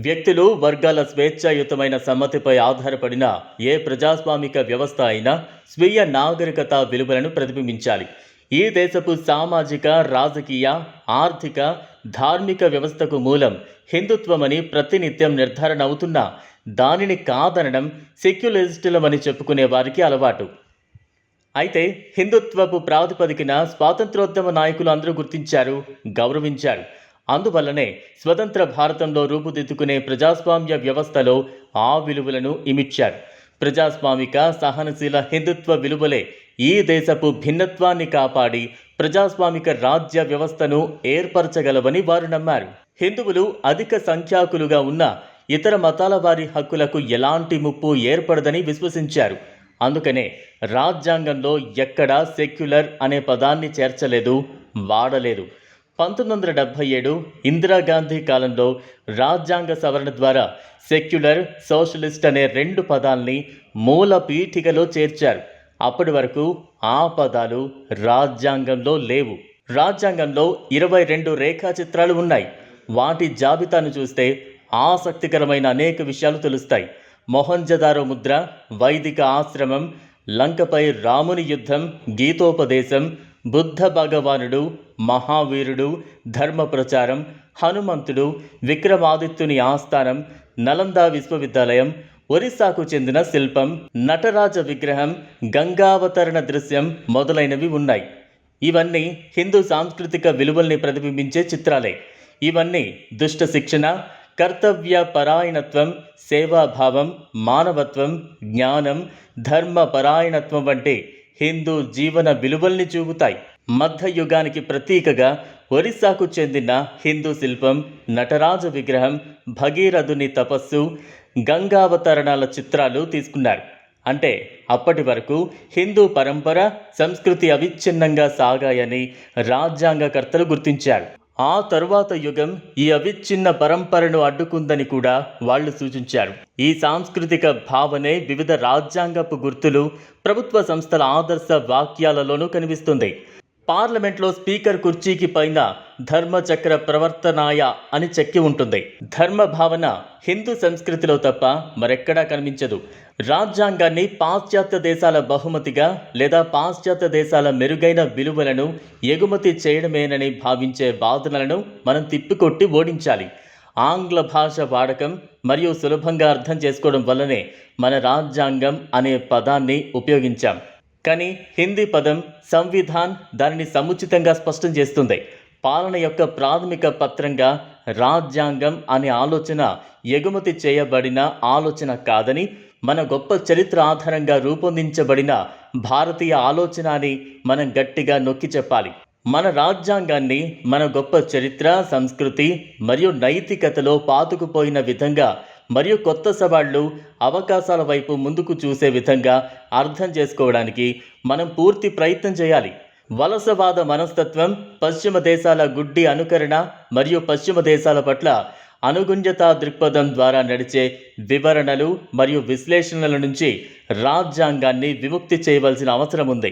వ్యక్తులు, వర్గాల స్వేచ్ఛాయుతమైన సమ్మతిపై ఆధారపడిన ఏ ప్రజాస్వామిక వ్యవస్థ అయినా స్వీయ నాగరికత విలువలను ప్రతిబింబించాలి. ఈ దేశపు సామాజిక, రాజకీయ, ఆర్థిక, ధార్మిక వ్యవస్థకు మూలం హిందుత్వమని ప్రతినిత్యం నిర్ధారణ అవుతున్నా దానిని కాదనడం సెక్యులరిస్టులమని చెప్పుకునే వారికి అలవాటు. అయితే హిందుత్వపు ప్రాతిపదికన స్వాతంత్రోద్యమ నాయకులు అందరూ గుర్తించారు, గౌరవించారు. అందువల్లనే స్వతంత్ర భారతంలో రూపుదిద్దుకునే ప్రజాస్వామ్య వ్యవస్థలో ఆ విలువలను ఇమిడ్చారు. ప్రజాస్వామిక, సహనశీల హిందుత్వ విలువలే ఈ దేశపు భిన్నత్వాన్ని కాపాడి ప్రజాస్వామిక రాజ్య వ్యవస్థను ఏర్పరచగలవని వారు నమ్మారు. హిందువులు అధిక సంఖ్యాకులుగా ఉన్న ఇతర మతాల వారి హక్కులకు ఎలాంటి ముప్పు ఏర్పడదని విశ్వసించారు. అందుకనే రాజ్యాంగంలో ఎక్కడా సెక్యులర్ అనే పదాన్ని చేర్చలేదు, వాడలేదు. 1977 ఇందిరాగాంధీ కాలంలో రాజ్యాంగ సవరణ ద్వారా సెక్యులర్, సోషలిస్ట్ అనే రెండు పదాల్ని మూల పీఠికలో చేర్చారు. అప్పటి వరకు ఆ పదాలు రాజ్యాంగంలో లేవు. రాజ్యాంగంలో 22 రేఖాచిత్రాలు ఉన్నాయి. వాటి జాబితాను చూస్తే ఆసక్తికరమైన అనేక విషయాలు తెలుస్తాయి. మొహంజదారో ముద్ర, వైదిక ఆశ్రమం, లంకపై రాముని యుద్ధం, గీతోపదేశం, బుద్ధ భగవానుడు, మహావీరుడు, ధర్మ ప్రచారం, హనుమంతుడు, విక్రమాదిత్యుని ఆస్థానం, నలంద విశ్వవిద్యాలయం, ఒరిస్సాకు చెందిన శిల్పం, నటరాజ విగ్రహం, గంగావతరణ దృశ్యం మొదలైనవి ఉన్నాయి. ఇవన్నీ హిందూ సాంస్కృతిక విలువల్ని ప్రతిబింబించే చిత్రాలే. ఇవన్నీ దుష్ట శిక్షణ, కర్తవ్య పరాయణత్వం, సేవాభావం, మానవత్వం, జ్ఞానం, ధర్మ పరాయణత్వం వంటి హిందూ జీవన విలువల్ని చూపుతాయి. మధ్యయుగానికి ప్రతీకగా ఒరిస్సాకు చెందిన హిందూ శిల్పం, నటరాజ విగ్రహం, భగీరథుని తపస్సు, గంగావతరణాల చిత్రాలు తీసుకున్నారు. అంటే అప్పటి వరకు హిందూ పరంపర, సంస్కృతి అవిచ్ఛిన్నంగా సాగాయని రాజ్యాంగకర్తలు గుర్తించారు. ఆ తరువాత యుగం ఈ అవిచ్ఛిన్న పరంపరను అడ్డుకుందని కూడా వాళ్ళు సూచించారు. ఈ సాంస్కృతిక భావనే వివిధ రాజ్యాంగపు గుర్తులు, ప్రభుత్వ సంస్థల ఆదర్శ వాక్యాలలోనూ కనిపిస్తుంది. పార్లమెంట్లో స్పీకర్ కుర్చీకి పైన ధర్మచక్ర ప్రవర్తనాయ అని చెక్కి ఉంటుంది. ధర్మ భావన హిందూ సంస్కృతిలో తప్ప మరెక్కడా కనిపించదు. రాజ్యాంగాన్ని పాశ్చాత్య దేశాల బహుమతిగా లేదా పాశ్చాత్య దేశాల మెరుగైన విలువలను ఎగుమతి చేయడమేనని భావించే వాదనలను మనం తిప్పికొట్టి ఓడించాలి. ఆంగ్ల భాష వాడకం మరియు సులభంగా అర్థం చేసుకోవడం వల్లనే మన రాజ్యాంగం అనే పదాన్ని ఉపయోగించాం. కానీ హిందీ పదం సంవిధాన్ దానిని సముచితంగా స్పష్టం చేస్తుంది. పాలన యొక్క ప్రాథమిక పత్రంగా రాజ్యాంగం అనే ఆలోచన ఎగుమతి చేయబడిన ఆలోచన కాదని, మన గొప్ప చరిత్ర ఆధారంగా రూపొందించబడిన భారతీయ ఆలోచన అని మనం గట్టిగా నొక్కి చెప్పాలి. మన రాజ్యాంగాన్ని మన గొప్ప చరిత్ర, సంస్కృతి మరియు నైతికతలో పాతుకుపోయిన విధంగా మరియు కొత్త సవాళ్లు, అవకాశాల వైపు ముందుకు చూసే విధంగా అర్థం చేసుకోవడానికి మనం పూర్తి ప్రయత్నం చేయాలి. వలసవాద మనస్తత్వం, పశ్చిమ దేశాల గుడ్డి అనుకరణ మరియు పశ్చిమ దేశాల పట్ల అనుగుణ్యతా దృక్పథం ద్వారా నడిచే వివరణలు మరియు విశ్లేషణల నుంచి రాజ్యాంగాన్ని విముక్తి చేయవలసిన అవసరం ఉంది.